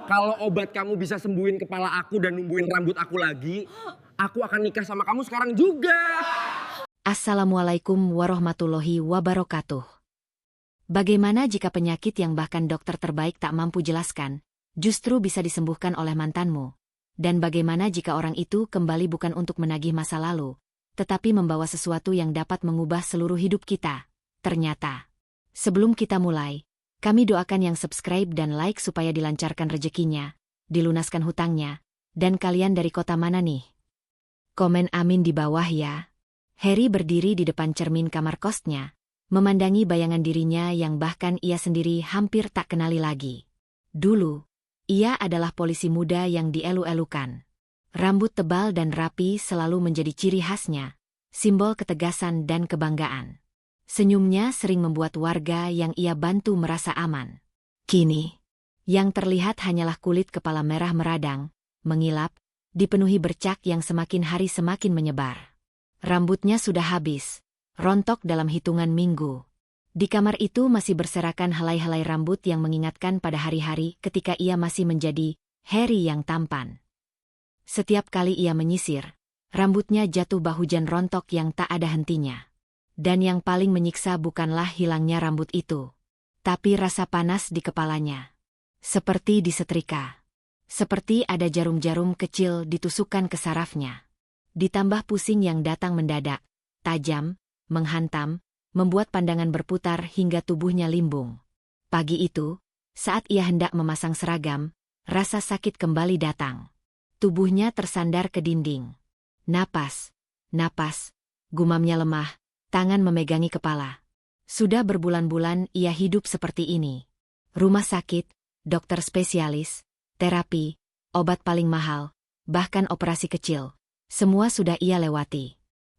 Kalau obat kamu bisa sembuhin kepala aku dan numbuhin rambut aku lagi, aku akan nikah sama kamu sekarang juga. Assalamualaikum warahmatullahi wabarakatuh. Bagaimana jika penyakit yang bahkan dokter terbaik tak mampu jelaskan, justru bisa disembuhkan oleh mantanmu? Dan bagaimana jika orang itu kembali bukan untuk menagih masa lalu, tetapi membawa sesuatu yang dapat mengubah seluruh hidup kita? Ternyata. Sebelum kita mulai, kami doakan yang subscribe dan like supaya dilancarkan rezekinya, dilunaskan hutangnya, dan kalian dari kota mana nih? Komen amin di bawah ya. Harry berdiri di depan cermin kamar kosnya, memandangi bayangan dirinya yang bahkan ia sendiri hampir tak kenali lagi. Dulu, ia adalah polisi muda yang dielu-elukan. Rambut tebal dan rapi selalu menjadi ciri khasnya, simbol ketegasan dan kebanggaan. Senyumnya sering membuat warga yang ia bantu merasa aman. Kini, yang terlihat hanyalah kulit kepala merah meradang, mengilap, dipenuhi bercak yang semakin hari semakin menyebar. Rambutnya sudah habis, rontok dalam hitungan minggu. Di kamar itu masih berserakan helai-helai rambut yang mengingatkan pada hari-hari ketika ia masih menjadi Harry yang tampan. Setiap kali ia menyisir, rambutnya jatuh bah hujan rontok yang tak ada hentinya. Dan yang paling menyiksa bukanlah hilangnya rambut itu, tapi rasa panas di kepalanya. Seperti disetrika. Seperti ada jarum-jarum kecil ditusukkan ke sarafnya. Ditambah pusing yang datang mendadak, tajam, menghantam, membuat pandangan berputar hingga tubuhnya limbung. Pagi itu, saat ia hendak memasang seragam, rasa sakit kembali datang. Tubuhnya tersandar ke dinding. Napas, gumamnya lemah, tangan memegangi kepala. Sudah berbulan-bulan ia hidup seperti ini. Rumah sakit, dokter spesialis, terapi, obat paling mahal, bahkan operasi kecil. Semua sudah ia lewati.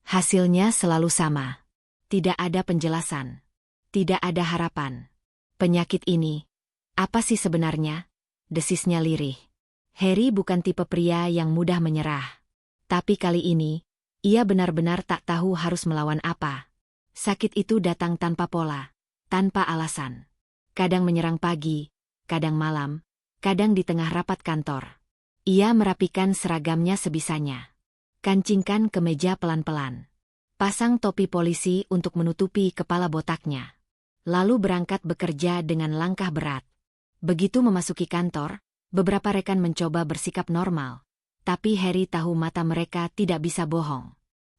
Hasilnya selalu sama. Tidak ada penjelasan. Tidak ada harapan. Penyakit ini, apa sih sebenarnya? Desisnya lirih. Harry bukan tipe pria yang mudah menyerah. Tapi kali ini, ia benar-benar tak tahu harus melawan apa. Sakit itu datang tanpa pola, tanpa alasan. Kadang menyerang pagi, kadang malam, kadang di tengah rapat kantor. Ia merapikan seragamnya sebisanya. Kancingkan kemeja pelan-pelan. Pasang topi polisi untuk menutupi kepala botaknya. Lalu berangkat bekerja dengan langkah berat. Begitu memasuki kantor, beberapa rekan mencoba bersikap normal. Tapi Harry tahu mata mereka tidak bisa bohong.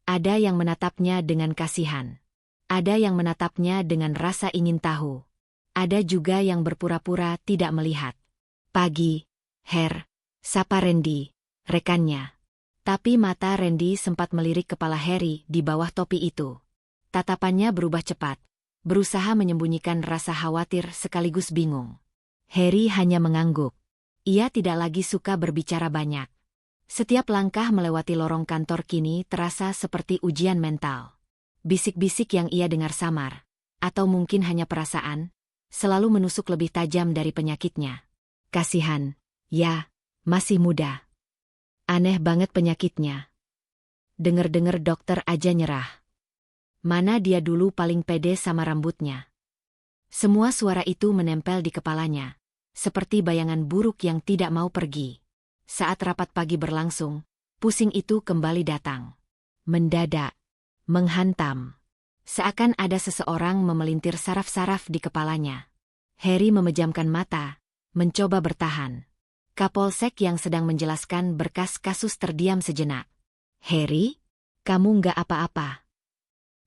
Ada yang menatapnya dengan kasihan. Ada yang menatapnya dengan rasa ingin tahu. Ada juga yang berpura-pura tidak melihat. Pagi, sapa Randy, rekannya. Tapi mata Randy sempat melirik kepala Harry di bawah topi itu. Tatapannya berubah cepat, berusaha menyembunyikan rasa khawatir sekaligus bingung. Harry hanya mengangguk. Ia tidak lagi suka berbicara banyak. Setiap langkah melewati lorong kantor kini terasa seperti ujian mental. Bisik-bisik yang ia dengar samar, atau mungkin hanya perasaan, selalu menusuk lebih tajam dari penyakitnya. Kasihan, ya, masih muda. Aneh banget penyakitnya. Dengar-dengar dokter aja nyerah. Mana dia dulu paling pede sama rambutnya. Semua suara itu menempel di kepalanya, seperti bayangan buruk yang tidak mau pergi. Saat rapat pagi berlangsung, pusing itu kembali datang. Mendadak, menghantam. Seakan ada seseorang memelintir saraf-saraf di kepalanya. Harry memejamkan mata, mencoba bertahan. Kapolsek yang sedang menjelaskan berkas kasus terdiam sejenak. Harry, kamu nggak apa-apa?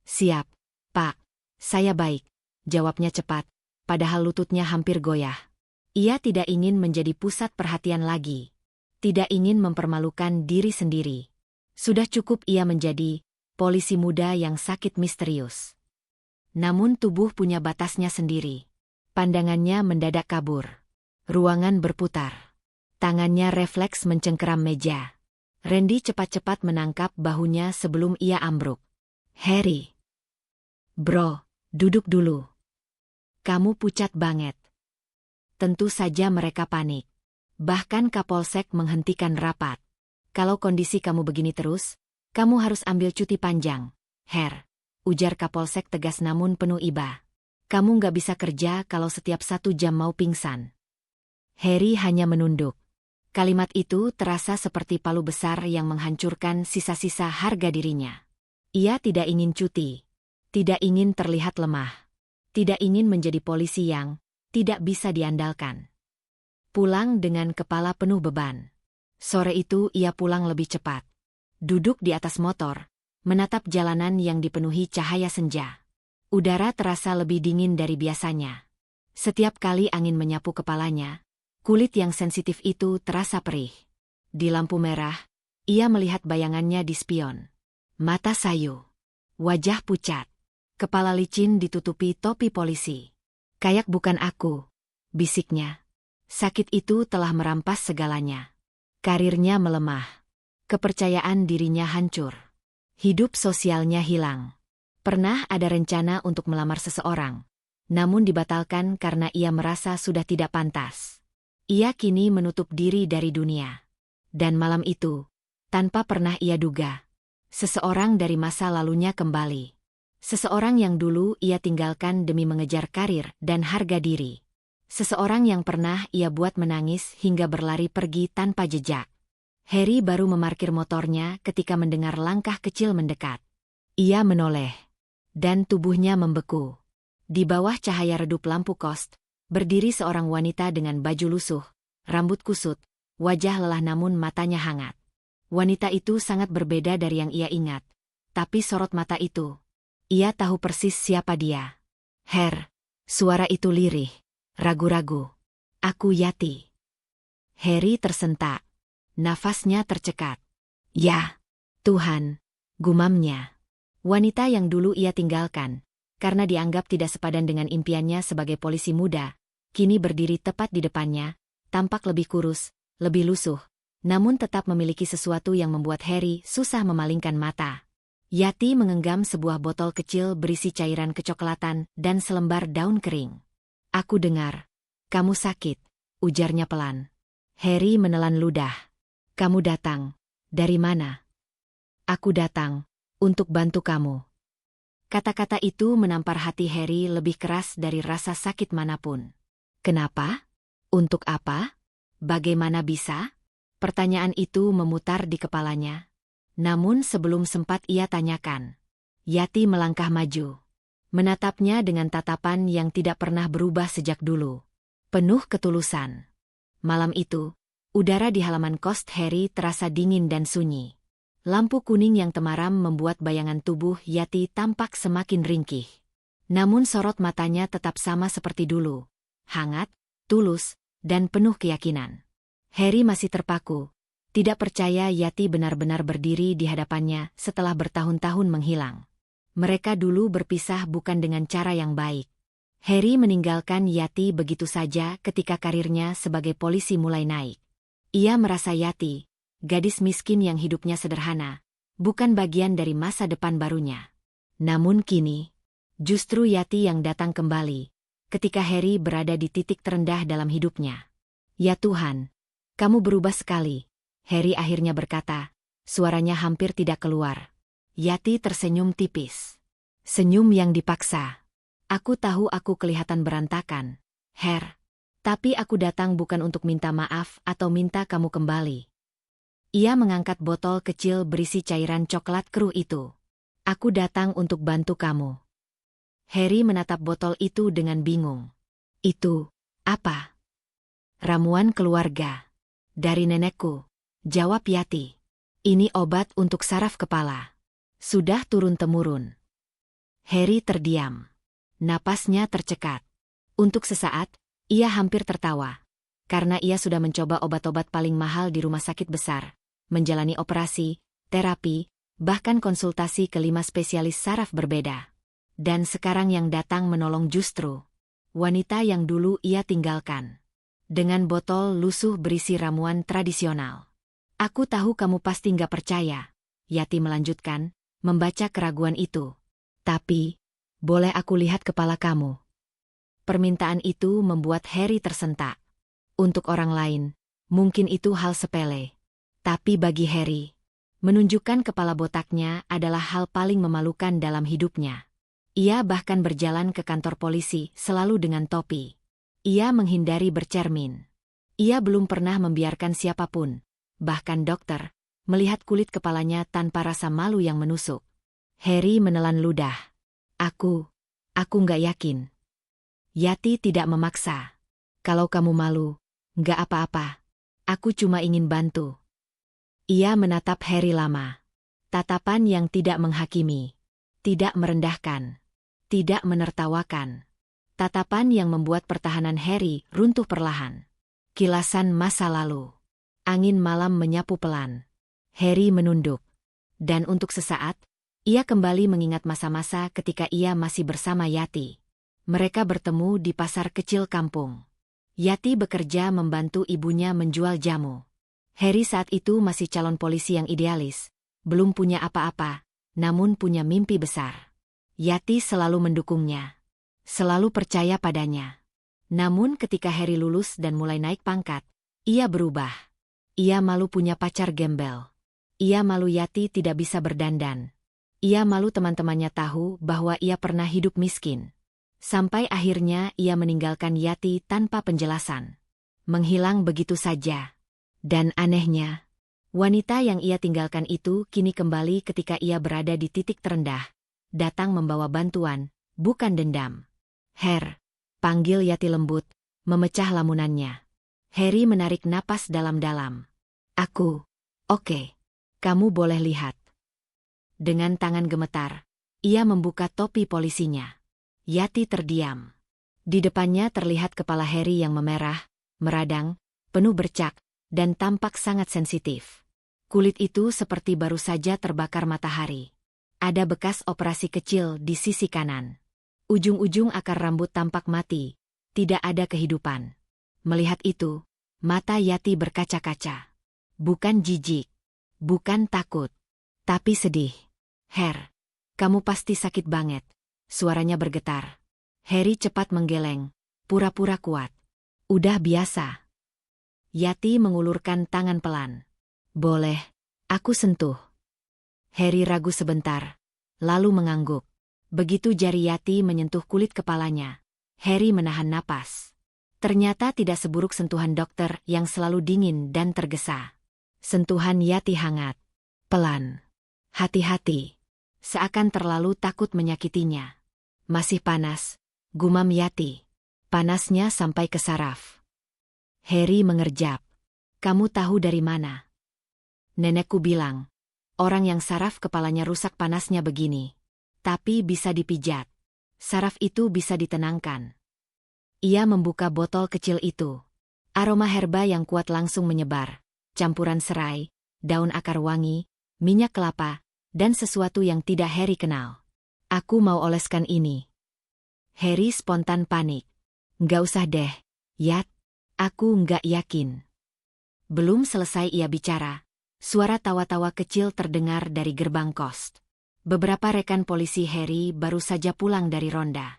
Siap, Pak. Saya baik, jawabnya cepat, padahal lututnya hampir goyah. Ia tidak ingin menjadi pusat perhatian lagi. Tidak ingin mempermalukan diri sendiri. Sudah cukup ia menjadi polisi muda yang sakit misterius. Namun tubuh punya batasnya sendiri. Pandangannya mendadak kabur. Ruangan berputar. Tangannya refleks mencengkeram meja. Randy cepat-cepat menangkap bahunya sebelum ia ambruk. Harry. Bro, duduk dulu. Kamu pucat banget. Tentu saja mereka panik. Bahkan Kapolsek menghentikan rapat. Kalau kondisi kamu begini terus, kamu harus ambil cuti panjang. Ujar Kapolsek tegas namun penuh iba. Kamu nggak bisa kerja kalau setiap 1 jam mau pingsan. Harry hanya menunduk. Kalimat itu terasa seperti palu besar yang menghancurkan sisa-sisa harga dirinya. Ia tidak ingin cuti. Tidak ingin terlihat lemah. Tidak ingin menjadi polisi yang tidak bisa diandalkan. Pulang dengan kepala penuh beban. Sore itu ia pulang lebih cepat. Duduk di atas motor, menatap jalanan yang dipenuhi cahaya senja. Udara terasa lebih dingin dari biasanya. Setiap kali angin menyapu kepalanya, kulit yang sensitif itu terasa perih. Di lampu merah, ia melihat bayangannya di spion. Mata sayu. Wajah pucat. Kepala licin ditutupi topi polisi. Kayak bukan aku, bisiknya. Sakit itu telah merampas segalanya. Karirnya melemah. Kepercayaan dirinya hancur. Hidup sosialnya hilang. Pernah ada rencana untuk melamar seseorang, namun dibatalkan karena ia merasa sudah tidak pantas. Ia kini menutup diri dari dunia. Dan malam itu, tanpa pernah ia duga, seseorang dari masa lalunya kembali. Seseorang yang dulu ia tinggalkan demi mengejar karir dan harga diri. Seseorang yang pernah ia buat menangis hingga berlari pergi tanpa jejak. Harry baru memarkir motornya ketika mendengar langkah kecil mendekat. Ia menoleh. Dan tubuhnya membeku. Di bawah cahaya redup lampu kos, berdiri seorang wanita dengan baju lusuh, rambut kusut, wajah lelah namun matanya hangat. Wanita itu sangat berbeda dari yang ia ingat. Tapi sorot mata itu, ia tahu persis siapa dia. Suara itu lirih, ragu-ragu. Aku Yati. Harry tersentak. Nafasnya tercekat. Ya, Tuhan, gumamnya. Wanita yang dulu ia tinggalkan, karena dianggap tidak sepadan dengan impiannya sebagai polisi muda, kini berdiri tepat di depannya, tampak lebih kurus, lebih lusuh, namun tetap memiliki sesuatu yang membuat Harry susah memalingkan mata. Yati mengenggam sebuah botol kecil berisi cairan kecoklatan dan selembar daun kering. Aku dengar, kamu sakit, ujarnya pelan. Harry menelan ludah. Kamu datang, dari mana? Aku datang, untuk bantu kamu. Kata-kata itu menampar hati Harry lebih keras dari rasa sakit manapun. Kenapa? Untuk apa? Bagaimana bisa? Pertanyaan itu memutar di kepalanya. Namun sebelum sempat ia tanyakan, Yati melangkah maju. Menatapnya dengan tatapan yang tidak pernah berubah sejak dulu. Penuh ketulusan. Malam itu, udara di halaman kos Harry terasa dingin dan sunyi. Lampu kuning yang temaram membuat bayangan tubuh Yati tampak semakin ringkih. Namun sorot matanya tetap sama seperti dulu. Hangat, tulus, dan penuh keyakinan. Harry masih terpaku. Tidak percaya Yati benar-benar berdiri di hadapannya setelah bertahun-tahun menghilang. Mereka dulu berpisah bukan dengan cara yang baik. Harry meninggalkan Yati begitu saja ketika karirnya sebagai polisi mulai naik. Ia merasa Yati, gadis miskin yang hidupnya sederhana, bukan bagian dari masa depan barunya. Namun kini, justru Yati yang datang kembali, ketika Harry berada di titik terendah dalam hidupnya. Ya Tuhan, kamu berubah sekali. Harry akhirnya berkata, suaranya hampir tidak keluar. Yati tersenyum tipis. Senyum yang dipaksa. Aku tahu aku kelihatan berantakan, tapi aku datang bukan untuk minta maaf atau minta kamu kembali. Ia mengangkat botol kecil berisi cairan coklat keruh itu. Aku datang untuk bantu kamu. Harry menatap botol itu dengan bingung. Itu, apa? Ramuan keluarga. Dari nenekku. Jawab Yati. Ini obat untuk saraf kepala. Sudah turun-temurun. Harry terdiam. Napasnya tercekat. Untuk sesaat, ia hampir tertawa. Karena ia sudah mencoba obat-obat paling mahal di rumah sakit besar. Menjalani operasi, terapi, bahkan konsultasi ke 5 spesialis saraf berbeda. Dan sekarang yang datang menolong justru wanita yang dulu ia tinggalkan. Dengan botol lusuh berisi ramuan tradisional. Aku tahu kamu pasti nggak percaya, Yati melanjutkan, membaca keraguan itu. Tapi, boleh aku lihat kepala kamu? Permintaan itu membuat Harry tersentak. Untuk orang lain, mungkin itu hal sepele. Tapi bagi Harry, menunjukkan kepala botaknya adalah hal paling memalukan dalam hidupnya. Ia bahkan berjalan ke kantor polisi selalu dengan topi. Ia menghindari bercermin. Ia belum pernah membiarkan siapapun, bahkan dokter, melihat kulit kepalanya tanpa rasa malu yang menusuk. Harry menelan ludah. Aku nggak yakin. Yati tidak memaksa. Kalau kamu malu, nggak apa-apa. Aku cuma ingin bantu. Ia menatap Harry lama. Tatapan yang tidak menghakimi, tidak merendahkan, tidak menertawakan. Tatapan yang membuat pertahanan Harry runtuh perlahan. Kilasan masa lalu. Angin malam menyapu pelan. Harry menunduk. Dan untuk sesaat, ia kembali mengingat masa-masa ketika ia masih bersama Yati. Mereka bertemu di pasar kecil kampung. Yati bekerja membantu ibunya menjual jamu. Harry saat itu masih calon polisi yang idealis. Belum punya apa-apa, namun punya mimpi besar. Yati selalu mendukungnya. Selalu percaya padanya. Namun ketika Harry lulus dan mulai naik pangkat, ia berubah. Ia malu punya pacar gembel. Ia malu Yati tidak bisa berdandan. Ia malu teman-temannya tahu bahwa ia pernah hidup miskin. Sampai akhirnya ia meninggalkan Yati tanpa penjelasan. Menghilang begitu saja. Dan anehnya, wanita yang ia tinggalkan itu kini kembali ketika ia berada di titik terendah. Datang membawa bantuan, bukan dendam. Panggil Yati lembut, memecah lamunannya. Harry menarik napas dalam-dalam. Oke. Kamu boleh lihat. Dengan tangan gemetar, ia membuka topi polisinya. Yati terdiam. Di depannya terlihat kepala Harry yang memerah, meradang, penuh bercak, dan tampak sangat sensitif. Kulit itu seperti baru saja terbakar matahari. Ada bekas operasi kecil di sisi kanan. Ujung-ujung akar rambut tampak mati, tidak ada kehidupan. Melihat itu, mata Yati berkaca-kaca. Bukan jijik, bukan takut, tapi sedih. Kamu pasti sakit banget. Suaranya bergetar. Harry cepat menggeleng, pura-pura kuat. Udah biasa. Yati mengulurkan tangan pelan. Boleh, aku sentuh. Harry ragu sebentar, lalu mengangguk. Begitu jari Yati menyentuh kulit kepalanya, Harry menahan napas. Ternyata tidak seburuk sentuhan dokter yang selalu dingin dan tergesa. Sentuhan Yati hangat, pelan. Hati-hati. Seakan terlalu takut menyakitinya. Masih panas, gumam Yati. Panasnya sampai ke saraf. Harry mengerjap. Kamu tahu dari mana? Nenekku bilang, orang yang saraf kepalanya rusak panasnya begini. Tapi bisa dipijat. Saraf itu bisa ditenangkan. Ia membuka botol kecil itu. Aroma herba yang kuat langsung menyebar. Campuran serai, daun akar wangi, minyak kelapa, dan sesuatu yang tidak Harry kenal. Aku mau oleskan ini. Harry spontan panik. Nggak usah deh, Yat. Aku nggak yakin. Belum selesai ia bicara, suara tawa-tawa kecil terdengar dari gerbang kos. Beberapa rekan polisi Harry baru saja pulang dari ronda.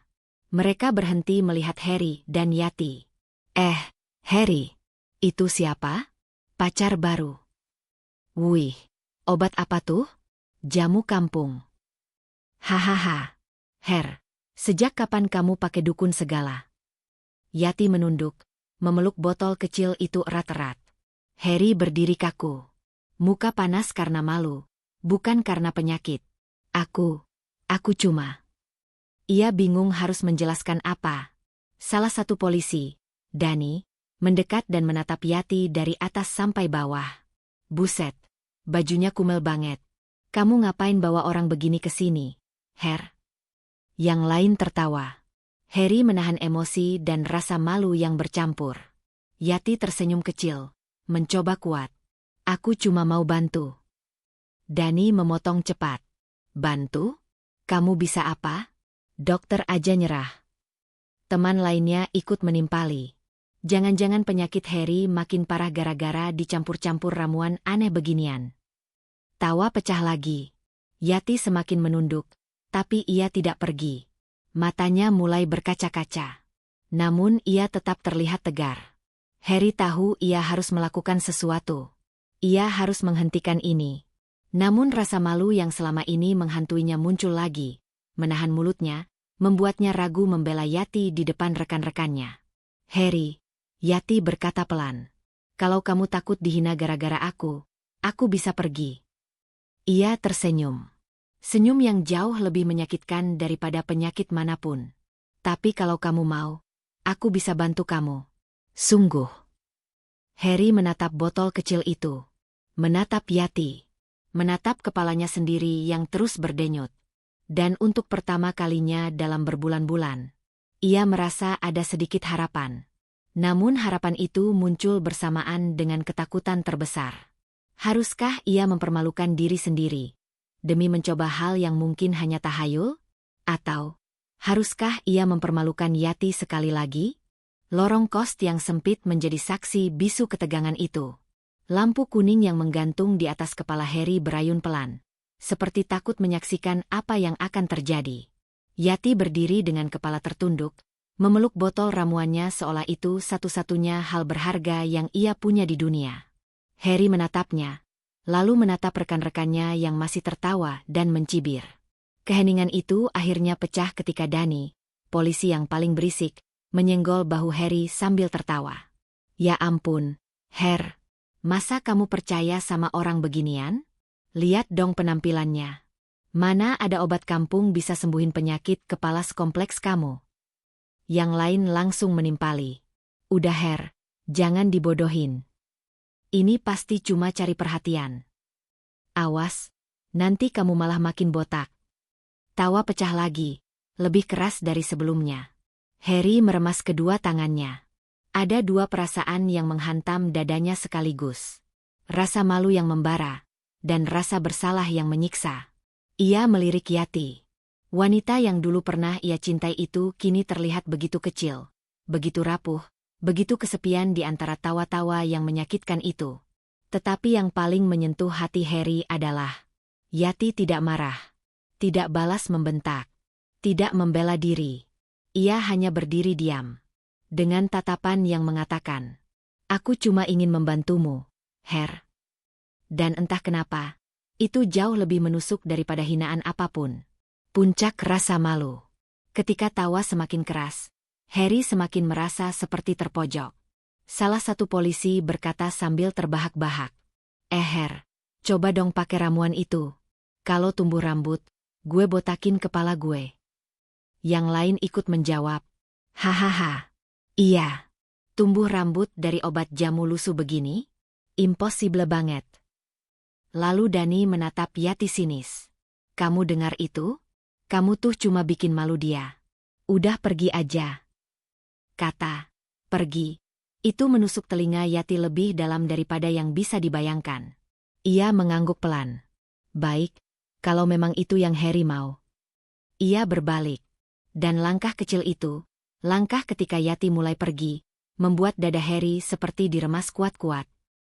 Mereka berhenti melihat Harry dan Yati. Harry, itu siapa? Pacar baru. Wih, obat apa tuh? Jamu kampung. Hahaha. Sejak kapan kamu pakai dukun segala? Yati menunduk, memeluk botol kecil itu erat-erat. Harry berdiri kaku. Muka panas karena malu, bukan karena penyakit. Aku cuma. Ia bingung harus menjelaskan apa. Salah satu polisi, Dani, mendekat dan menatap Yati dari atas sampai bawah. Buset, bajunya kumel banget. Kamu ngapain bawa orang begini ke sini, Yang lain tertawa. Harry menahan emosi dan rasa malu yang bercampur. Yati tersenyum kecil, mencoba kuat. Aku cuma mau bantu. Dani memotong cepat. Bantu? Kamu bisa apa? Dokter aja nyerah. Teman lainnya ikut menimpali. Jangan-jangan penyakit Harry makin parah gara-gara dicampur-campur ramuan aneh beginian. Tawa pecah lagi. Yati semakin menunduk, tapi ia tidak pergi. Matanya mulai berkaca-kaca. Namun ia tetap terlihat tegar. Harry tahu ia harus melakukan sesuatu. Ia harus menghentikan ini. Namun rasa malu yang selama ini menghantuinya muncul lagi. Menahan mulutnya, membuatnya ragu membela Yati di depan rekan-rekannya. Harry, Yati berkata pelan. Kalau kamu takut dihina gara-gara aku bisa pergi. Ia tersenyum. Senyum yang jauh lebih menyakitkan daripada penyakit manapun. Tapi kalau kamu mau, aku bisa bantu kamu. Sungguh. Harry menatap botol kecil itu. Menatap Yati. Menatap kepalanya sendiri yang terus berdenyut. Dan untuk pertama kalinya dalam berbulan-bulan, ia merasa ada sedikit harapan. Namun harapan itu muncul bersamaan dengan ketakutan terbesar. Haruskah ia mempermalukan diri sendiri demi mencoba hal yang mungkin hanya tahayul? Atau haruskah ia mempermalukan Yati sekali lagi? Lorong kos yang sempit menjadi saksi bisu ketegangan itu. Lampu kuning yang menggantung di atas kepala Harry berayun pelan, seperti takut menyaksikan apa yang akan terjadi. Yati berdiri dengan kepala tertunduk, memeluk botol ramuannya seolah itu satu-satunya hal berharga yang ia punya di dunia. Harry menatapnya, lalu menatap rekan-rekannya yang masih tertawa dan mencibir. Keheningan itu akhirnya pecah ketika Danny, polisi yang paling berisik, menyenggol bahu Harry sambil tertawa. Ya ampun, Har, masa kamu percaya sama orang beginian? Lihat dong penampilannya. Mana ada obat kampung bisa sembuhin penyakit kepala sekompleks kamu? Yang lain langsung menimpali. Udah Har, jangan dibodohin. Ini pasti cuma cari perhatian. Awas, nanti kamu malah makin botak. Tawa pecah lagi, lebih keras dari sebelumnya. Harry meremas kedua tangannya. Ada dua perasaan yang menghantam dadanya sekaligus. Rasa malu yang membara, dan rasa bersalah yang menyiksa. Ia melirik Yati. Wanita yang dulu pernah ia cintai itu kini terlihat begitu kecil, begitu rapuh, begitu kesepian di antara tawa-tawa yang menyakitkan itu. Tetapi yang paling menyentuh hati Harry adalah Yati tidak marah, tidak balas membentak, tidak membela diri. Ia hanya berdiri diam, dengan tatapan yang mengatakan, "Aku cuma ingin membantumu, Har." Dan entah kenapa, itu jauh lebih menusuk daripada hinaan apapun. Puncak rasa malu. Ketika tawa semakin keras, Harry semakin merasa seperti terpojok. Salah satu polisi berkata sambil terbahak-bahak, Har, coba dong pakai ramuan itu. Kalau tumbuh rambut, gue botakin kepala gue." Yang lain ikut menjawab, "Hahaha, iya. Tumbuh rambut dari obat jamu lusuh begini? Impossible banget." Lalu Danny menatap Yati sinis. "Kamu dengar itu? Kamu tuh cuma bikin malu dia. Udah pergi aja." Kata, "pergi." Itu menusuk telinga Yati lebih dalam daripada yang bisa dibayangkan. Ia mengangguk pelan. "Baik, kalau memang itu yang Harry mau." Ia berbalik. Dan langkah kecil itu, langkah ketika Yati mulai pergi, membuat dada Harry seperti diremas kuat-kuat.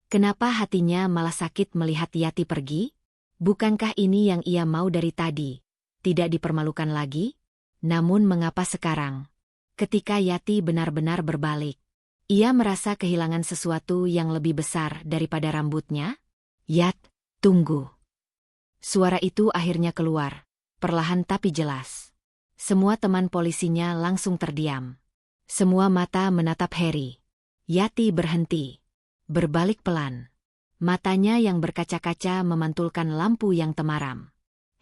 Kenapa hatinya malah sakit melihat Yati pergi? Bukankah ini yang ia mau dari tadi? Tidak dipermalukan lagi? Namun mengapa sekarang? Ketika Yati benar-benar berbalik, ia merasa kehilangan sesuatu yang lebih besar daripada rambutnya. "Yat, tunggu." Suara itu akhirnya keluar, perlahan tapi jelas. Semua teman polisinya langsung terdiam. Semua mata menatap Harry. Yati berhenti. Berbalik pelan. Matanya yang berkaca-kaca memantulkan lampu yang temaram.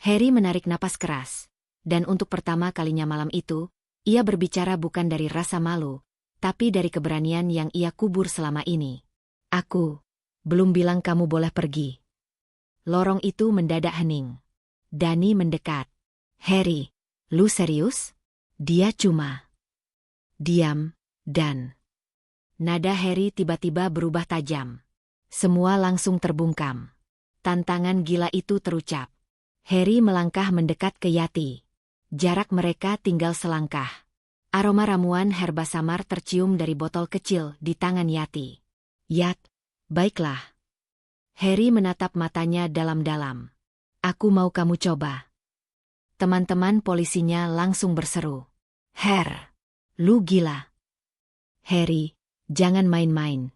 Harry menarik napas keras. Dan untuk pertama kalinya malam itu, ia berbicara bukan dari rasa malu, tapi dari keberanian yang ia kubur selama ini. "Aku belum bilang kamu boleh pergi." Lorong itu mendadak hening. Danny mendekat. "Harry, lu serius?" Dia cuma diam, dan nada Harry tiba-tiba berubah tajam. Semua langsung terbungkam. Tantangan gila itu terucap. Harry melangkah mendekat ke Yati. Jarak mereka tinggal selangkah. Aroma ramuan herba samar tercium dari botol kecil di tangan Yati. "Yat, baiklah." Harry menatap matanya dalam-dalam. "Aku mau kamu coba." Teman-teman polisinya langsung berseru, "Har, lu gila." "Harry, jangan main-main.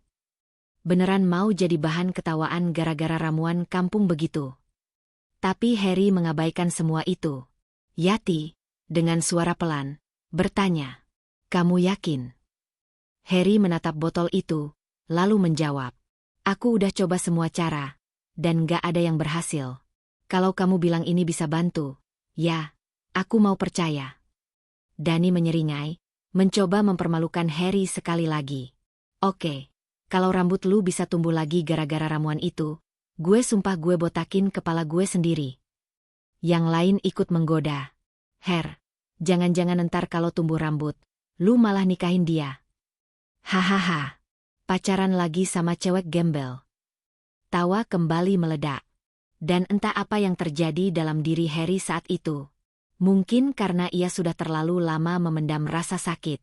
Beneran mau jadi bahan ketawaan gara-gara ramuan kampung begitu?" Tapi Harry mengabaikan semua itu. Yati, dengan suara pelan, bertanya, "Kamu yakin?" Harry menatap botol itu, lalu menjawab. Aku udah coba semua cara, dan gak ada yang berhasil. Kalau kamu bilang ini bisa bantu, ya, aku mau percaya. Dani menyeringai, mencoba mempermalukan Harry sekali lagi. Oke, kalau rambut lu bisa tumbuh lagi gara-gara ramuan itu, gue sumpah gue botakin kepala gue sendiri. Yang lain ikut menggoda. Her, jangan-jangan ntar kalau tumbuh rambut, lu malah nikahin dia. Hahaha, pacaran lagi sama cewek gembel. Tawa kembali meledak. Dan entah apa yang terjadi dalam diri Harry saat itu. Mungkin karena ia sudah terlalu lama memendam rasa sakit.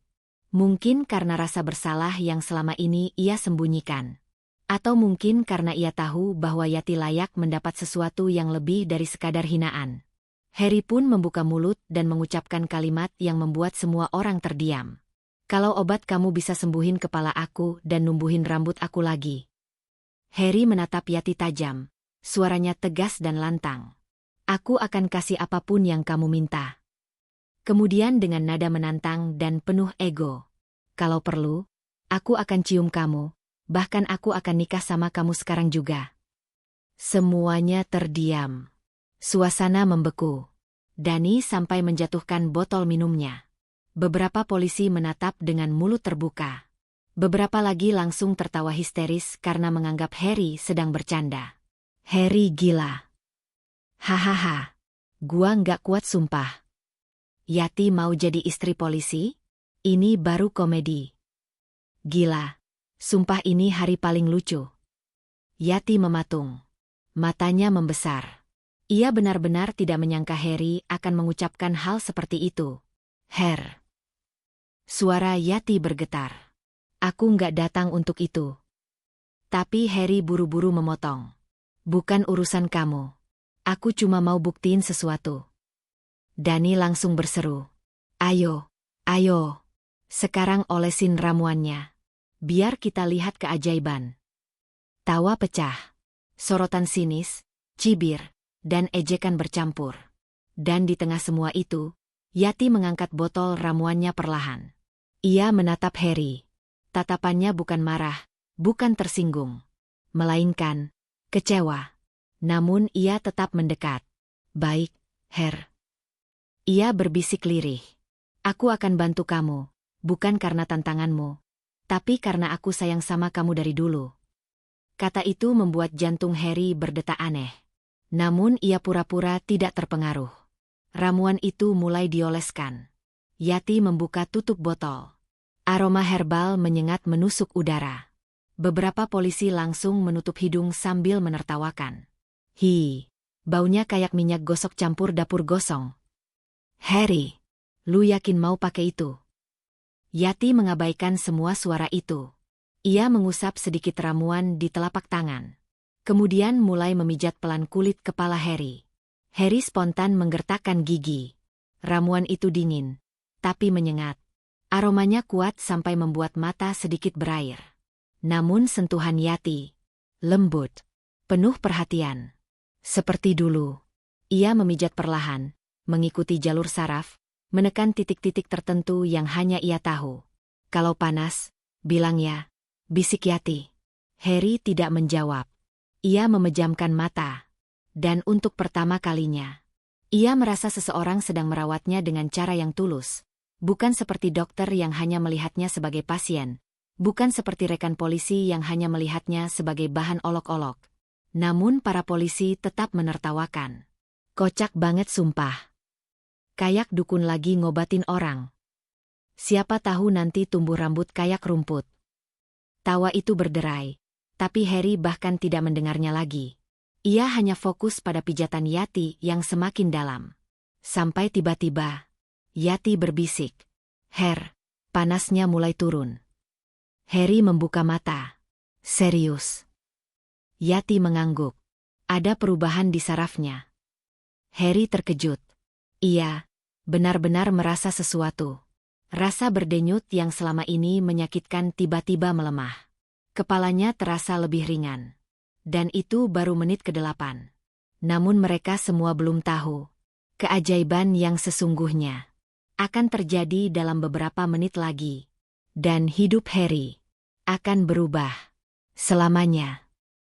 Mungkin karena rasa bersalah yang selama ini ia sembunyikan. Atau mungkin karena ia tahu bahwa Yati layak mendapat sesuatu yang lebih dari sekadar hinaan. Harry pun membuka mulut dan mengucapkan kalimat yang membuat semua orang terdiam. Kalau obat kamu bisa sembuhin kepala aku dan numbuhin rambut aku lagi. Harry menatap Yati tajam. Suaranya tegas dan lantang. Aku akan kasih apapun yang kamu minta. Kemudian dengan nada menantang dan penuh ego. Kalau perlu, aku akan cium kamu, bahkan aku akan nikah sama kamu sekarang juga. Semuanya terdiam. Suasana membeku. Dani sampai menjatuhkan botol minumnya. Beberapa polisi menatap dengan mulut terbuka. Beberapa lagi langsung tertawa histeris karena menganggap Harry sedang bercanda. Harry gila. Hahaha. Gua nggak kuat sumpah. Yati mau jadi istri polisi? Ini baru komedi. Gila. Sumpah ini hari paling lucu. Yati mematung. Matanya membesar. Ia benar-benar tidak menyangka Harry akan mengucapkan hal seperti itu. Her. Suara Yati bergetar. Aku nggak datang untuk itu. Tapi Harry buru-buru memotong. Bukan urusan kamu. Aku cuma mau buktiin sesuatu. Dani langsung berseru. Ayo, ayo. Sekarang olesin ramuannya. Biar kita lihat keajaiban. Tawa pecah. Sorotan sinis, cibir, dan ejekan bercampur. Dan di tengah semua itu, Yati mengangkat botol ramuannya perlahan. Ia menatap Harry. Tatapannya bukan marah, bukan tersinggung. Melainkan kecewa. Namun ia tetap mendekat. Baik, Her. Ia berbisik lirih. Aku akan bantu kamu, bukan karena tantanganmu, tapi karena aku sayang sama kamu dari dulu. Kata itu membuat jantung Harry berdetak aneh. Namun ia pura-pura tidak terpengaruh. Ramuan itu mulai dioleskan. Yati membuka tutup botol. Aroma herbal menyengat menusuk udara. Beberapa polisi langsung menutup hidung sambil menertawakan. Hi, baunya kayak minyak gosok campur dapur gosong. Harry, lu yakin mau pakai itu? Yati mengabaikan semua suara itu. Ia mengusap sedikit ramuan di telapak tangan. Kemudian mulai memijat pelan kulit kepala Harry. Harry spontan menggertakkan gigi. Ramuan itu dingin, tapi menyengat. Aromanya kuat sampai membuat mata sedikit berair. Namun sentuhan Yati, lembut, penuh perhatian. Seperti dulu, ia memijat perlahan, mengikuti jalur saraf, menekan titik-titik tertentu yang hanya ia tahu. Kalau panas, bilang ya, bisik Yati. Harry tidak menjawab. Ia memejamkan mata. Dan untuk pertama kalinya, ia merasa seseorang sedang merawatnya dengan cara yang tulus. Bukan seperti dokter yang hanya melihatnya sebagai pasien. Bukan seperti rekan polisi yang hanya melihatnya sebagai bahan olok-olok. Namun para polisi tetap menertawakan. Kocak banget sumpah. Kayak dukun lagi ngobatin orang. Siapa tahu nanti tumbuh rambut kayak rumput. Tawa itu berderai. Tapi Harry bahkan tidak mendengarnya lagi. Ia hanya fokus pada pijatan Yati yang semakin dalam. Sampai tiba-tiba, Yati berbisik. Her, panasnya mulai turun. Harry membuka mata. Serius. Yati mengangguk. Ada perubahan di sarafnya. Harry terkejut. Ia benar-benar merasa sesuatu. Rasa berdenyut yang selama ini menyakitkan tiba-tiba melemah. Kepalanya terasa lebih ringan. Dan itu baru menit ke-8. Namun mereka semua belum tahu. Keajaiban yang sesungguhnya akan terjadi dalam beberapa menit lagi. Dan hidup Harry akan berubah selamanya.